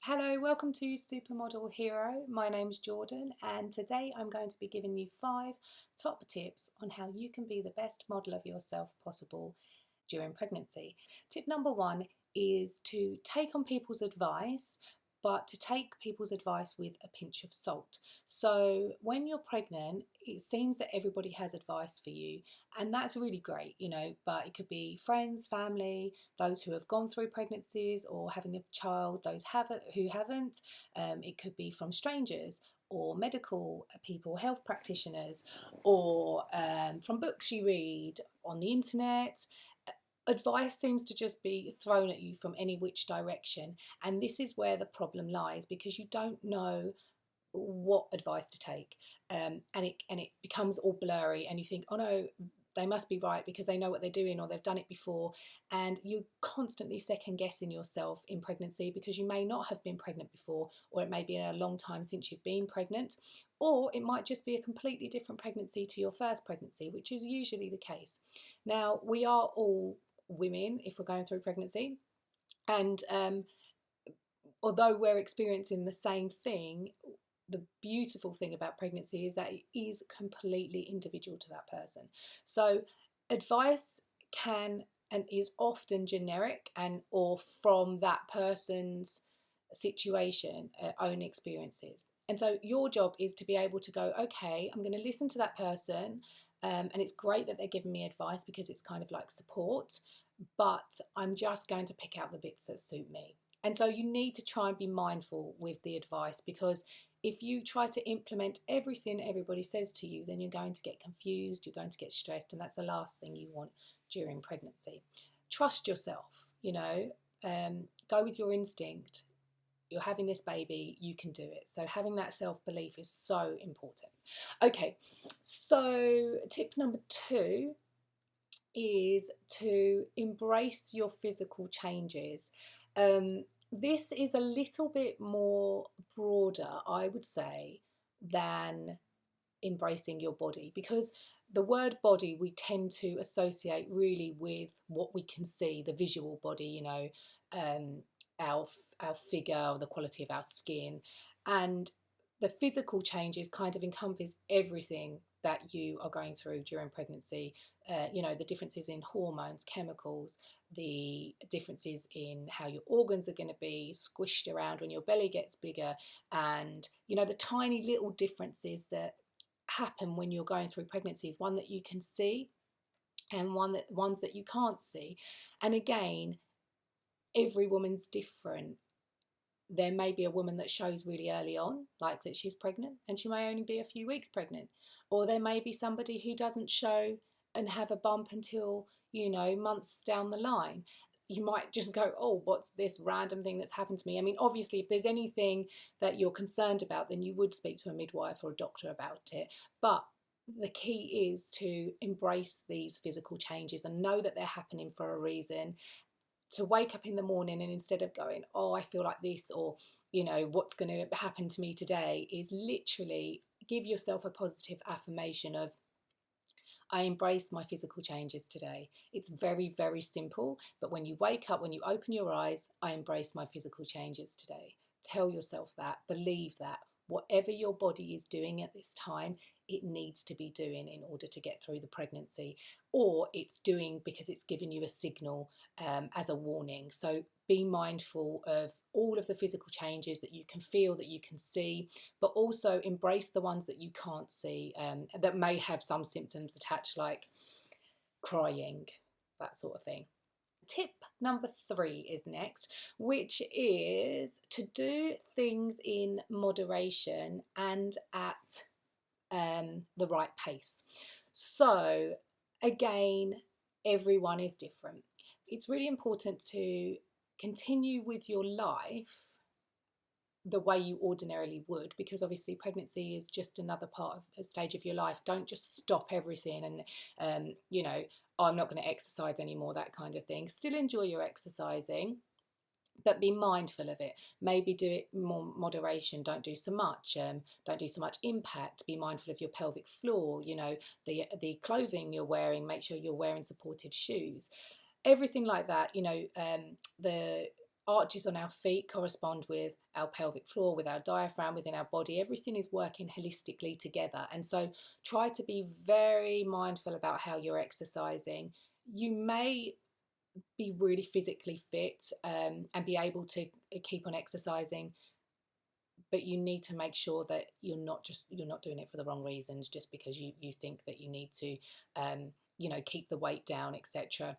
Hello, welcome to Supermodel Hero. My name's Jordan, and today I'm going to be giving you 5 top tips on how you can be the best model of yourself possible during pregnancy. Tip number 1 is to take on people's advice, but to take people's advice with a pinch of salt. So, when you're pregnant, it seems that everybody has advice for you, and that's really great, but it could be friends, family, those who have gone through pregnancies or having a child, those who haven't. It could be from strangers or medical people, health practitioners, or from books you read on the internet. Advice seems to just be thrown at you from any which direction, and this is where the problem lies because you don't know what advice to take, and it becomes all blurry, and you think, oh no, they must be right because they know what they're doing or they've done it before, and you're constantly second guessing yourself in pregnancy because you may not have been pregnant before, or it may be a long time since you've been pregnant, or it might just be a completely different pregnancy to your first pregnancy, which is usually the case. Now, we are all women if we're going through pregnancy, and although we're experiencing the same thing, the beautiful thing about pregnancy is that it is completely individual to that person. So advice can and is often generic and or from that person's situation, own experiences. And so your job is to be able to go, okay, I'm going to listen to that person, and it's great that they're giving me advice because it's kind of like support, but I'm just going to pick out the bits that suit me. And so you need to try and be mindful with the advice, because if you try to implement everything everybody says to you, then you're going to get confused, you're going to get stressed, and that's the last thing you want during pregnancy. Trust yourself, go with your instinct. You're having this baby, you can do it. So having that self-belief is so important. Okay, so tip number 2 is to embrace your physical changes. This is a little bit more broader, I would say, than embracing your body, because the word body we tend to associate really with what we can see, the visual body, our figure, the quality of our skin, and the physical changes kind of encompass everything that you are going through during pregnancy. The differences in hormones, chemicals, the differences in how your organs are going to be squished around when your belly gets bigger, and the tiny little differences that happen when you're going through pregnancies, one that you can see and ones that you can't see. And again, every woman's different. There may be a woman that shows really early on, like that she's pregnant, and she may only be a few weeks pregnant. Or there may be somebody who doesn't show and have a bump until, months down the line. You might just go, oh, what's this random thing that's happened to me? I mean, obviously, if there's anything that you're concerned about, then you would speak to a midwife or a doctor about it. But the key is to embrace these physical changes and know that they're happening for a reason, to wake up in the morning and instead of going, oh, I feel like this, or, what's going to happen to me today, is literally give yourself a positive affirmation of, I embrace my physical changes today. It's very, very simple. But when you wake up, when you open your eyes, I embrace my physical changes today. Tell yourself that, believe that. Whatever your body is doing at this time, it needs to be doing in order to get through the pregnancy, or it's doing because it's giving you a signal as a warning. So be mindful of all of the physical changes that you can feel, that you can see, but also embrace the ones that you can't see, that may have some symptoms attached, like crying, that sort of thing. Tip number 3 is next, which is to do things in moderation and at the right pace. So again, everyone is different. It's really important to continue with your life the way you ordinarily would, because obviously pregnancy is just another part of a stage of your life. Don't just stop everything and oh, I'm not going to exercise anymore, that kind of thing. Still enjoy your exercising, but be mindful of it. Maybe do it more moderation. Don't do so much. Don't do so much impact. Be mindful of your pelvic floor. The clothing you're wearing. Make sure you're wearing supportive shoes. Everything like that. The arches on our feet correspond with our pelvic floor, with our diaphragm, within our body. Everything is working holistically together. And so try to be very mindful about how you're exercising. You may be really physically fit and be able to keep on exercising, but you need to make sure that you're not doing it for the wrong reasons, just because you think that you need to keep the weight down, etc.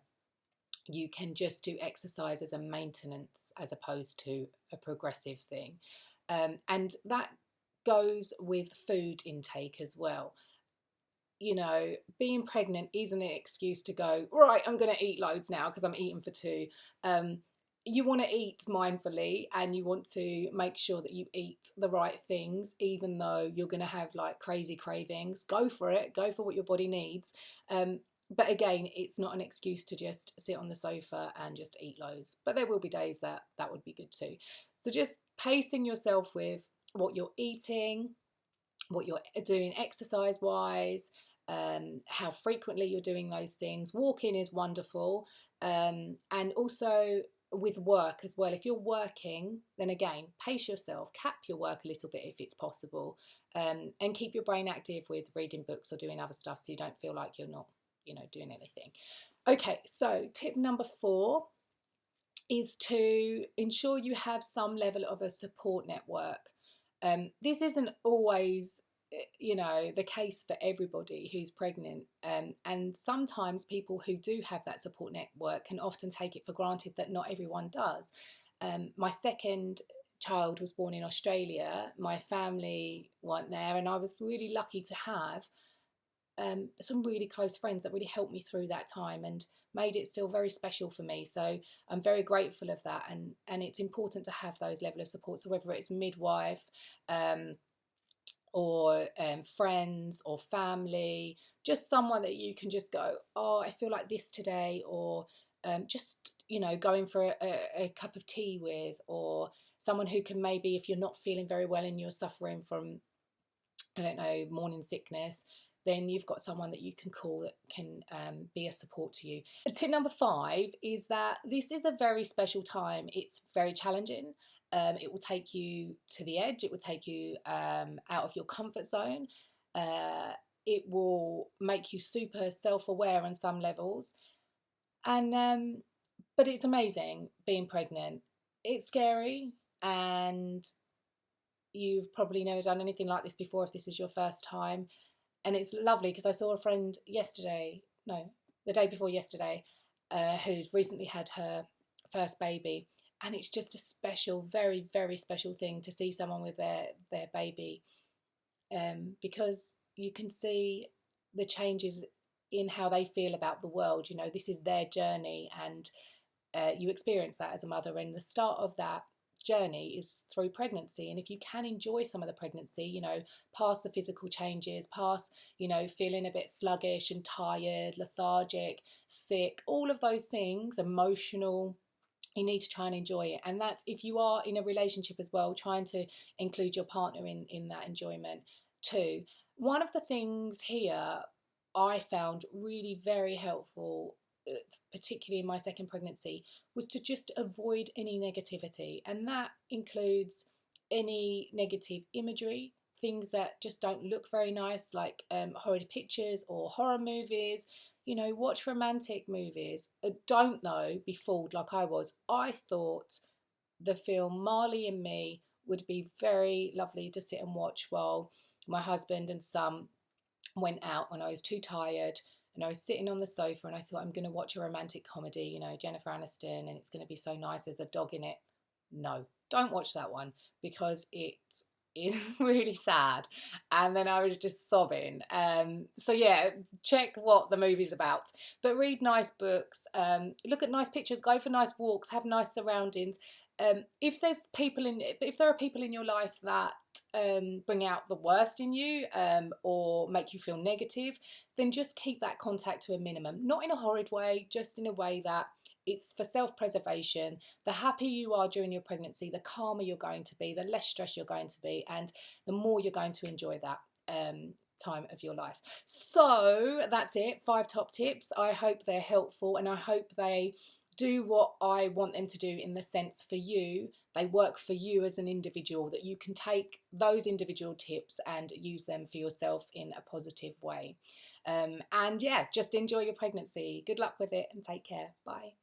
You can just do exercise as a maintenance as opposed to a progressive thing. And that goes with food intake as well. Being pregnant isn't an excuse to go, right, I'm going to eat loads now because I'm eating for two. You want to eat mindfully, and you want to make sure that you eat the right things, even though you're going to have like crazy cravings. Go for it, go for what your body needs. But again, it's not an excuse to just sit on the sofa and just eat loads. But there will be days that would be good too. So just pacing yourself with what you're eating, what you're doing exercise wise, how frequently you're doing those things. Walking is wonderful. And also with work as well. If you're working, then again, pace yourself, cap your work a little bit if it's possible, and keep your brain active with reading books or doing other stuff so you don't feel like you're not doing anything. Okay, so tip number 4 is to ensure you have some level of a support network. This isn't always the case for everybody who's pregnant, and sometimes people who do have that support network can often take it for granted that not everyone does. My second child was born in Australia. My family weren't there, and I was really lucky to have some really close friends that really helped me through that time and made it still very special for me. So I'm very grateful of that, and it's important to have those level of support. So whether it's midwife, or friends or family, just someone that you can just go, oh, I feel like this today, or just going for a cup of tea with, or someone who can, maybe if you're not feeling very well and you're suffering from, I don't know, morning sickness, then you've got someone that you can call that can be a support to you. Tip number 5 is that this is a very special time. It's very challenging. It will take you to the edge. It will take you out of your comfort zone. It will make you super self-aware on some levels. And but it's amazing being pregnant. It's scary, and you've probably never done anything like this before if this is your first time. And it's lovely because I saw a friend the day before yesterday, who's recently had her first baby. And it's just a special, very, very special thing to see someone with their baby, because you can see the changes in how they feel about the world. This is their journey, and you experience that as a mother. And the start of that journey is through pregnancy. And if you can enjoy some of the pregnancy, past the physical changes, past, feeling a bit sluggish and tired, lethargic, sick, all of those things, emotional, you need to try and enjoy it. And that's, if you are in a relationship as well, trying to include your partner in that enjoyment too. One of the things here I found really very helpful, particularly in my second pregnancy, was to just avoid any negativity. And that includes any negative imagery, things that just don't look very nice, like horrid pictures or horror movies. Watch romantic movies. Don't, though, be fooled like I was. I thought the film Marley and Me would be very lovely to sit and watch while my husband and son went out when I was too tired, and I was sitting on the sofa, and I thought, I'm going to watch a romantic comedy, Jennifer Aniston, and it's going to be so nice, there's a dog in it. No, don't watch that one, because it is really sad. And then I was just sobbing. So yeah, check what the movie's about, but read nice books, look at nice pictures, go for nice walks, have nice surroundings. If there are people in your life that bring out the worst in you, or make you feel negative, then just keep that contact to a minimum. Not in a horrid way, just in a way that it's for self-preservation. The happier you are during your pregnancy, the calmer you're going to be, the less stress you're going to be, and the more you're going to enjoy that time of your life. So that's it, 5 top tips. I hope they're helpful, and I hope they do what I want them to do, in the sense for you, they work for you as an individual, that you can take those individual tips and use them for yourself in a positive way. And yeah, just enjoy your pregnancy. Good luck with it and take care. Bye.